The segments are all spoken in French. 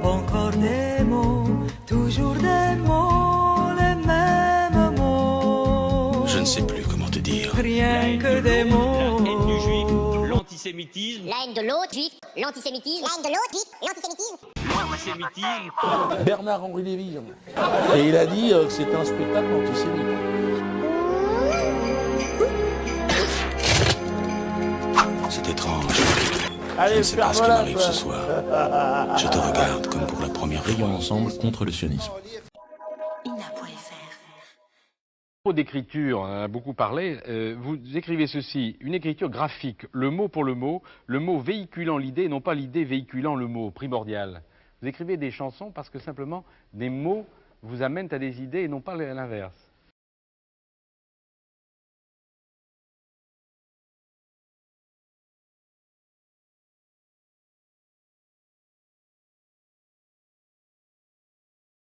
Encore des mots, toujours des mots, les mêmes mots. Je ne sais plus comment te dire. Rien que des mots. La haine du juif, l'antisémitisme. La haine de l'autre juif, l'antisémitisme. La haine de l'autre juif, l'antisémitisme. L'antisémitisme. Bernard-Henri Lévy. Et il a dit que c'était un spectacle antisémite. C'est étrange. Allez, Je ne sais pas ce qui m'arrive ce soir. Je te regarde comme pour la première fois. Veillons ensemble contre le sionisme. D'écriture, on en a beaucoup parlé, vous écrivez ceci, une écriture graphique, le mot pour le mot véhiculant l'idée et non pas l'idée véhiculant le mot, primordial. Vous écrivez des chansons parce que simplement des mots vous amènent à des idées et non pas l'inverse.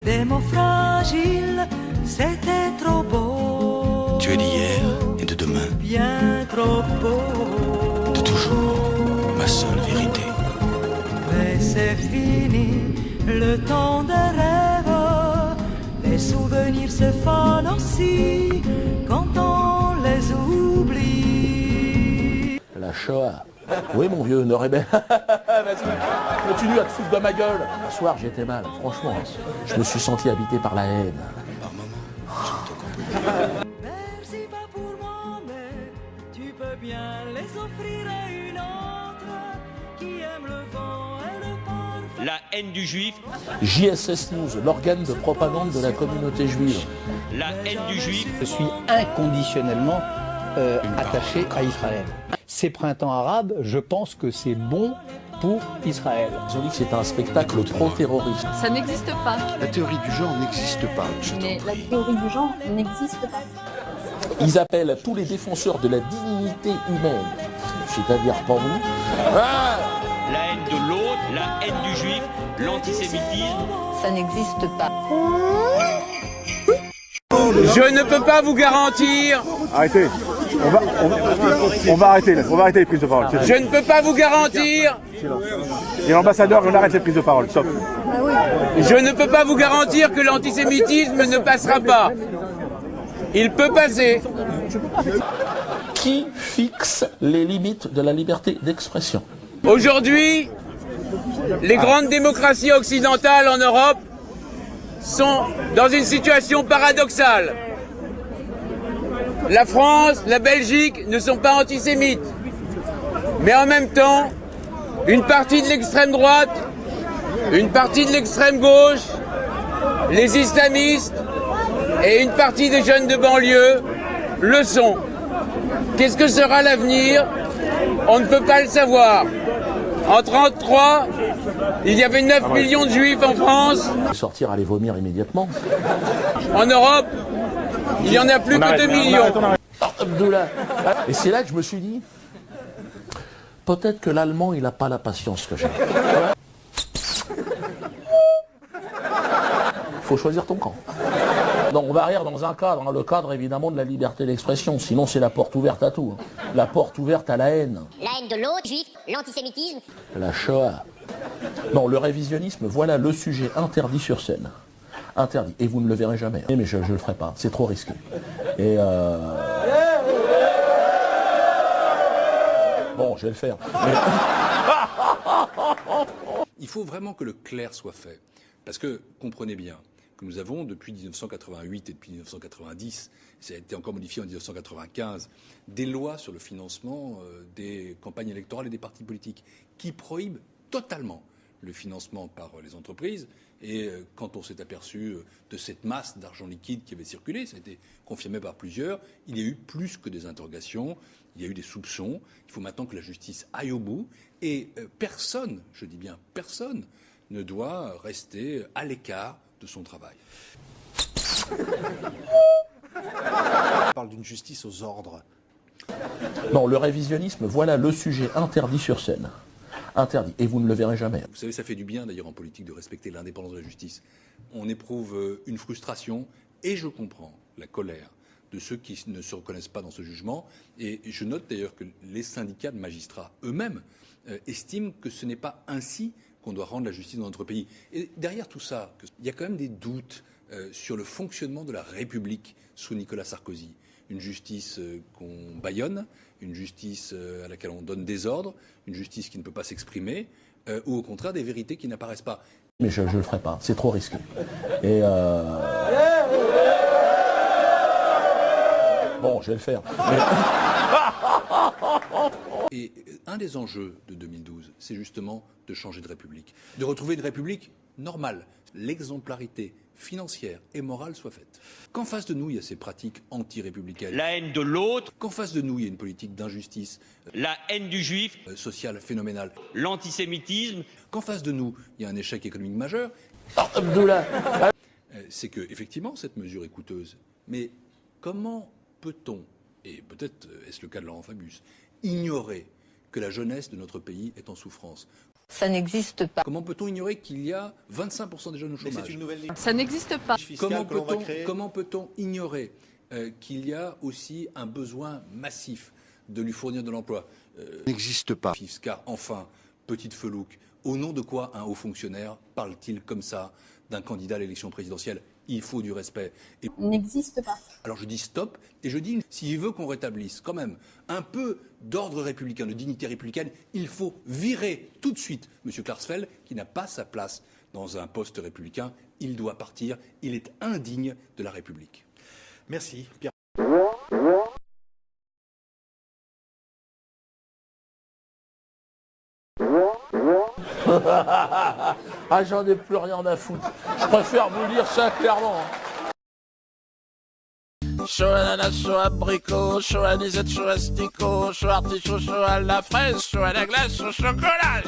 Des mots fragiles, c'était trop beau. Tu es d'hier et de demain, Bien trop beau. de toujours, ma seule vérité. Mais c'est fini, le temps des rêves. Les souvenirs se fanent aussi quand on les oublie. La Shoah. Oui, mon vieux, ne rebelle. Vas-y, continue à te foutre de ma gueule. Un soir, j'étais mal, franchement. Je me suis senti habité par la haine. Par moments, je ne te comprends pas. Merci pas pour moi, mais tu peux bien les offrir à une autre qui aime le vent et le parfum. La haine du juif, JSS News, l'organe de propagande de la communauté juive. la haine du juif. Je suis inconditionnellement attaché à Israël. Ces printemps arabes, je pense que c'est bon pour Israël. Ils ont dit que c'était un spectacle pro-terroriste. Ça n'existe pas. La théorie du genre n'existe pas. Je Mais t'en la prie. théorie du genre n'existe pas. Ils appellent tous les défenseurs de la dignité humaine, c'est-à-dire pas vous. Ah, La haine de l'autre, la haine du juif, l'antisémitisme. Ça n'existe pas. Je ne peux pas vous garantir, Arrêtez. On va arrêter les prises de parole. je ne peux pas vous garantir, Et l'ambassadeur, on arrête les prises de parole. Stop. je ne peux pas vous garantir que l'antisémitisme ne passera pas. Il peut passer. qui fixe les limites de la liberté d'expression? Aujourd'hui, les grandes démocraties occidentales en Europe sont dans une situation paradoxale. La France, la Belgique ne sont pas antisémites. Mais en même temps, une partie de l'extrême droite, une partie de l'extrême gauche, les islamistes et une partie des jeunes de banlieue le sont. Qu'est-ce que sera l'avenir? On ne peut pas le savoir. En 1933, il y avait 9 millions de juifs en France. Sortir, aller vomir immédiatement. En Europe, il y en a plus que 2 millions. Abdullah. Et c'est là que je me suis dit, peut-être que l'allemand, il n'a pas la patience que j'ai. Faut choisir ton camp. Non, on va rire dans un cadre, hein, le cadre évidemment de la liberté d'expression, sinon c'est la porte ouverte à tout. Hein. La porte ouverte à la haine. La haine de l'autre juif, l'antisémitisme. La Shoah. Non, le révisionnisme, voilà le sujet interdit sur scène. Interdit. Et vous ne le verrez jamais. Mais je ne le ferai pas. C'est trop risqué. Et bon, je vais le faire. Mais... Il faut vraiment que le clair soit fait. Parce que, comprenez bien, que nous avons depuis 1988 et depuis 1990, ça a été encore modifié en 1995, des lois sur le financement des campagnes électorales et des partis politiques qui prohibent totalement le financement par les entreprises. Et quand on s'est aperçu de cette masse d'argent liquide qui avait circulé, ça a été confirmé par plusieurs, il y a eu plus que des interrogations, il y a eu des soupçons. Il faut maintenant que la justice aille au bout. Et personne, je dis bien personne, ne doit rester à l'écart de son travail. On parle d'une justice aux ordres. Non, le révisionnisme, voilà le sujet interdit sur scène. Interdit. Et vous ne le verrez jamais. Vous savez, ça fait du bien d'ailleurs en politique de respecter l'indépendance de la justice. On éprouve une frustration et je comprends la colère de ceux qui ne se reconnaissent pas dans ce jugement. Et je note d'ailleurs que les syndicats de magistrats eux-mêmes estiment que ce n'est pas ainsi qu'on doit rendre la justice dans notre pays. Et derrière tout ça, il y a quand même des doutes sur le fonctionnement de la République sous Nicolas Sarkozy. Une justice qu'on bâillonne, une justice à laquelle on donne des ordres, une justice qui ne peut pas s'exprimer, ou au contraire des vérités qui n'apparaissent pas. Mais je ne le ferai pas, c'est trop risqué. Et bon, je vais le faire. Et un des enjeux de 2012, c'est justement de changer de République, de retrouver une République normale, l'exemplarité financière et morale soit faite. Qu'en face de nous, il y a ces pratiques anti-républicaines. La haine de l'autre. Qu'en face de nous, il y a une politique d'injustice. La haine du juif. Sociale phénoménale. L'antisémitisme. Qu'en face de nous, il y a un échec économique majeur. C'est que, effectivement, cette mesure est coûteuse. Mais comment peut-on, et peut-être est-ce le cas de Laurent Fabius, ignorer que la jeunesse de notre pays est en souffrance? Ça n'existe pas. Comment peut-on ignorer qu'il y a 25% des jeunes au chômage? Ça n'existe pas. Comment peut-on ignorer qu'il y a aussi un besoin massif de lui fournir de l'emploi? N'existe pas. Car enfin, petite felouque, au nom de quoi un haut fonctionnaire parle-t-il comme ça d'un candidat à l'élection présidentielle? Il faut du respect. N'existe pas. Alors je dis stop et je dis, s'il veut qu'on rétablisse quand même un peu d'ordre républicain, de dignité républicaine, il faut virer tout de suite M. Klarsfeld, qui n'a pas sa place dans un poste républicain. Il doit partir. Il est indigne de la République. Merci, Pierre. Ah, j'en ai plus rien à foutre. Je préfère vous dire ça clairement. Chaud ananas, chaud abricot, chaud anisette, chaud asticot, chaud artichaut, chaud à la fraise, chaud à la glace, chaud chocolat.